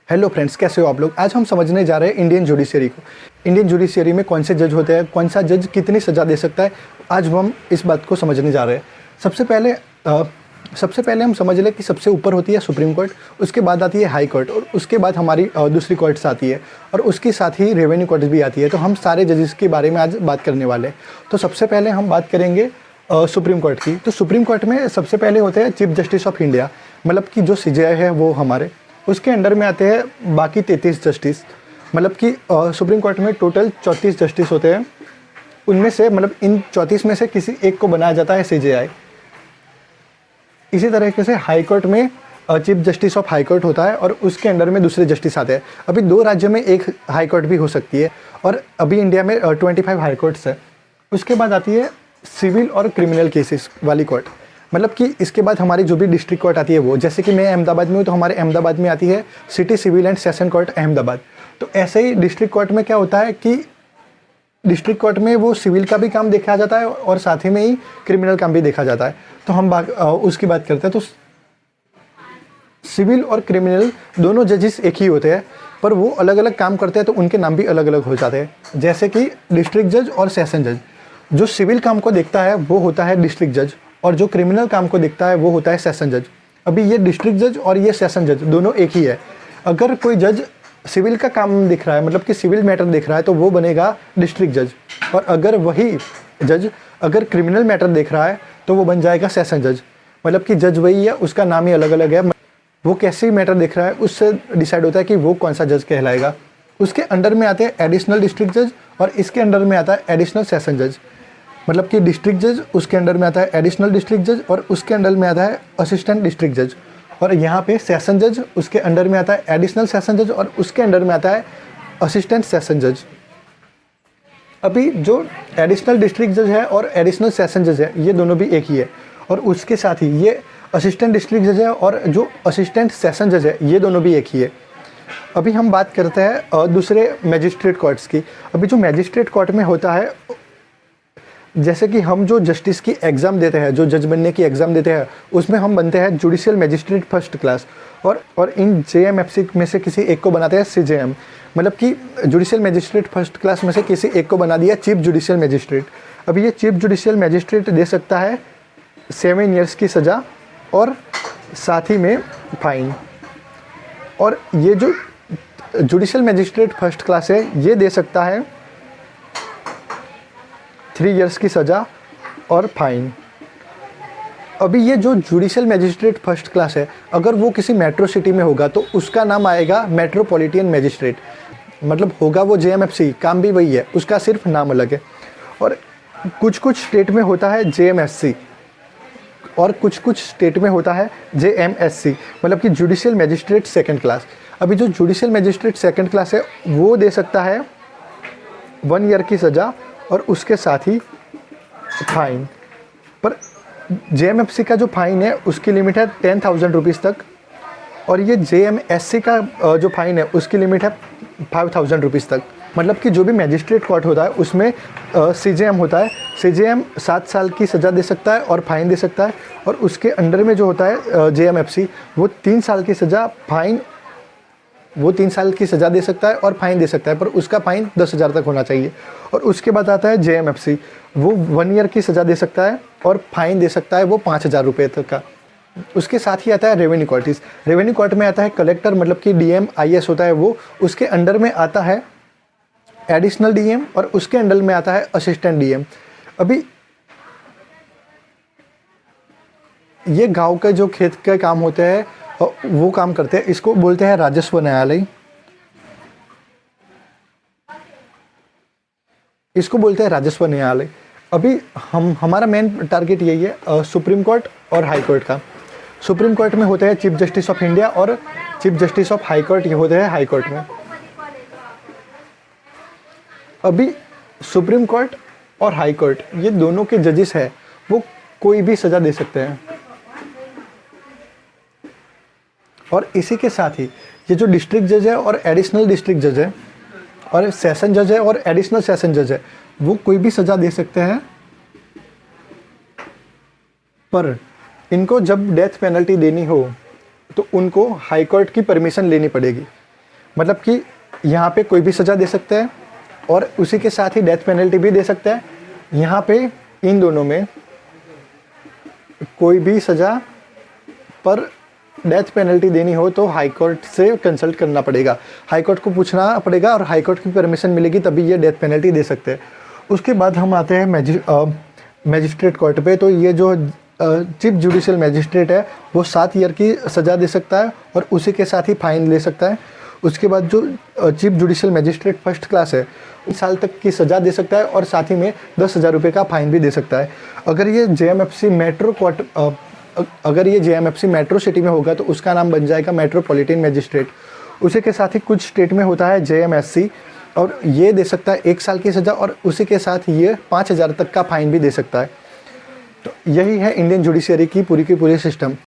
Hello friends, कैसे हो आप लोग। आज हम समझने जा रहे हैं इंडियन जुडिशरी को। इंडियन जुडिशरी में कौन से जज होते हैं, कौन सा जज कितनी सज़ा दे सकता है, आज हम इस बात को समझने जा रहे हैं। सबसे पहले हम समझ लें कि सबसे ऊपर होती है सुप्रीम कोर्ट, उसके बाद आती है हाई कोर्ट और उसके बाद हमारी दूसरी कोर्ट्स आती है और उसके साथ ही रेवेन्यू कोर्ट्स भी आती है। तो हम सारे जजेस के बारे में आज बात करने वाले हैं। तो सबसे पहले हम बात करेंगे सुप्रीम कोर्ट की। तो सुप्रीम कोर्ट में सबसे पहले होते हैं चीफ जस्टिस ऑफ इंडिया, मतलब कि जो सीजेआई है वो हमारे, उसके अंडर में आते हैं बाकी 33 जस्टिस। मतलब कि सुप्रीम कोर्ट में टोटल 34 जस्टिस होते हैं। उनमें से मतलब इन 34 में से किसी एक को बनाया जाता है सीजेआई। इसी तरीके से हाई कोर्ट में chief justice of high court होता है और उसके अंडर में दूसरे जस्टिस आते हैं। अभी 2 राज्यों में एक हाई कोर्ट भी हो सकती है और अभी इंडिया में 25 हाई कोर्ट्स है। उसके बाद आती है सिविल और क्रिमिनल केसेस वाली कोर्ट, मतलब कि इसके बाद हमारी जो भी डिस्ट्रिक्ट कोर्ट आती है वो, जैसे कि मैं अहमदाबाद में हूँ तो हमारे अहमदाबाद में आती है city civil and session court Ahmedabad. तो ऐसे ही डिस्ट्रिक्ट कोर्ट में क्या होता है कि डिस्ट्रिक्ट कोर्ट में वो सिविल का भी काम देखा जाता है और साथ ही में ही क्रिमिनल काम भी देखा जाता है। तो हम उसकी बात करते हैं। तो सिविल और क्रिमिनल दोनों जजेस एक ही होते हैं, पर वो अलग अलग काम करते हैं तो उनके नाम भी अलग अलग हो जाते हैं। जैसे कि डिस्ट्रिक्ट जज और सेशन जज, जो सिविल काम को देखता है वो होता है डिस्ट्रिक्ट जज और जो क्रिमिनल काम को देखता है वो होता है सेशन जज। अभी ये डिस्ट्रिक्ट जज और ये सेशन जज दोनों एक ही है। अगर कोई जज सिविल का काम दिख रहा है, मतलब कि सिविल मैटर दिख रहा है, तो वो बनेगा डिस्ट्रिक्ट जज, और अगर वही जज अगर क्रिमिनल मैटर देख रहा है तो वो बन जाएगा सेशन जज। मतलब कि जज वही है, उसका नाम ही अलग अलग है। वो कैसे मैटर देख रहा है उससे डिसाइड होता है कि वो कौन सा जज कहलाएगा। उसके अंडर में आते हैं एडिशनल डिस्ट्रिक्ट जज और इसके अंडर में आता है एडिशनल सेशन जज। मतलब कि डिस्ट्रिक्ट जज, उसके अंडर में आता है एडिशनल डिस्ट्रिक्ट जज और उसके अंडर में आता है असिस्टेंट डिस्ट्रिक्ट जज। और यहाँ पे सेशन जज, उसके अंडर में आता है एडिशनल सेशन जज और उसके अंडर में आता है असिस्टेंट सेशन जज। अभी जो एडिशनल डिस्ट्रिक्ट जज है और एडिशनल सेशन जज है ये दोनों भी एक ही है, और उसके साथ ही ये असिस्टेंट डिस्ट्रिक्ट जज है और जो असिस्टेंट सेशन जज है ये दोनों भी एक ही है। अभी हम बात करते हैं दूसरे मैजिस्ट्रेट कोर्ट्स की। अभी जो मैजिस्ट्रेट कोर्ट में होता है, जैसे कि हम जो जस्टिस की एग्ज़ाम देते हैं, जो जज बनने की एग्ज़ाम देते हैं, उसमें हम बनते हैं जुडिशियल मैजिस्ट्रेट फर्स्ट क्लास और इन जेएमएफसी में से किसी एक को बनाते हैं सीजेएम। मतलब कि जुडिशियल मैजिस्ट्रेट फर्स्ट क्लास में से किसी एक को बना दिया चीफ जुडिशियल मैजिस्ट्रेट। अभी ये चीफ जुडिशियल मैजिस्ट्रेट दे सकता है 7 ईयर्स की सज़ा और साथ ही में फाइन। और ये जो जुडिशियल मैजिस्ट्रेट फर्स्ट क्लास है ये दे सकता है 3 ईयर्स की सज़ा और फाइन। अभी ये जो जुडिशियल मैजिस्ट्रेट फर्स्ट क्लास है, अगर वो किसी मेट्रो सिटी में होगा तो उसका नाम आएगा मेट्रोपॉलिटन मैजिस्ट्रेट। मतलब होगा वो जेएमएफसी, काम भी वही है, उसका सिर्फ नाम अलग है। और कुछ कुछ स्टेट में होता है जेएमएससी और कुछ कुछ स्टेट में होता है जेएमएससी, मतलब कि जुडिशियल मैजिस्ट्रेट सेकंड क्लास। अभी जो जुडिशियल मैजिस्ट्रेट सेकंड क्लास है वो दे सकता है 1 ईयर की सज़ा और उसके साथ ही फाइन। पर जेएमएफसी का जो फाइन है उसकी लिमिट है 10,000 रुपीज़ तक, और ये जेएमएससी का जो फाइन है उसकी लिमिट है 5,000 रुपीज़ तक। मतलब कि जो भी मैजिस्ट्रेट कोर्ट होता है उसमें सीजेएम होता है। सीजेएम 7 साल की सज़ा दे सकता है और फाइन दे सकता है, और उसके अंडर में जो होता है जेएमएफसी वो 3 साल की सज़ा, फाइन, वो 3 साल की सज़ा दे सकता है और फाइन दे सकता है, पर उसका फाइन 10,000 तक होना चाहिए। और उसके बाद आता है जेएमएफसी, वो 1 ईयर की सज़ा दे सकता है और फाइन दे सकता है वो 5,000 रुपये तक का। उसके साथ ही आता है रेवेन्यू कोर्ट्स। रेवेन्यू कोर्ट में आता है कलेक्टर, मतलब कि डीएम आईएएस होता है वो, उसके अंडर में आता है एडिशनल डीएम और उसके अंडर में आता है असिस्टेंट डीएम। अभी ये गांव के जो खेत के काम होते हैं वो काम करते हैं, इसको बोलते हैं राजस्व न्यायालय। इसको बोलते हैं राजस्व न्यायालय। अभी हमारा मेन टारगेट यही है सुप्रीम कोर्ट और हाई कोर्ट का। सुप्रीम कोर्ट में होते हैं चीफ जस्टिस ऑफ इंडिया और chief justice of high court ये होते हैं हाई कोर्ट में। अभी सुप्रीम कोर्ट और हाई कोर्ट ये दोनों के जजेस हैं, वो कोई भी सज़ा दे सकते हैं। और इसी के साथ ही ये जो डिस्ट्रिक्ट जज है और एडिशनल डिस्ट्रिक्ट जज है और सेशन जज है और एडिशनल सेशन जज है, वो कोई भी सज़ा दे सकते हैं, पर इनको जब डेथ पेनल्टी देनी हो तो उनको हाई कोर्ट की परमिशन लेनी पड़ेगी। मतलब कि यहाँ पे कोई भी सज़ा दे सकता है और उसी के साथ ही डेथ पेनल्टी भी दे सकता है। यहाँ पे इन दोनों में कोई भी सज़ा पर डेथ पेनल्टी देनी हो तो हाई कोर्ट से कंसल्ट करना पड़ेगा, हाई कोर्ट को पूछना पड़ेगा और हाई कोर्ट की परमिशन मिलेगी तभी ये डेथ पेनल्टी दे सकते हैं। उसके बाद हम आते हैं मैजिस्ट्रेट कोर्ट पे। तो ये जो चीफ जुडिशियल मैजिस्ट्रेट है वो 7 ईयर की सज़ा दे सकता है और उसी के साथ ही फाइन ले सकता है। उसके बाद जो chief judicial magistrate first class है 1 साल तक की सज़ा दे सकता है और साथ ही में 10,000 रुपये का फाइन भी दे सकता है। अगर ये JMFC मेट्रो कोर्ट अगर ये JMFC मेट्रो सिटी में होगा तो उसका नाम बन जाएगा मेट्रोपॉलिटन मैजिस्ट्रेट। उसी के साथ ही कुछ स्टेट में होता है JMSC और ये दे सकता है 1 साल की सज़ा और उसी के साथ ये 5,000 तक का फाइन भी दे सकता है। तो यही है इंडियन जुडिशरी की पूरी सिस्टम।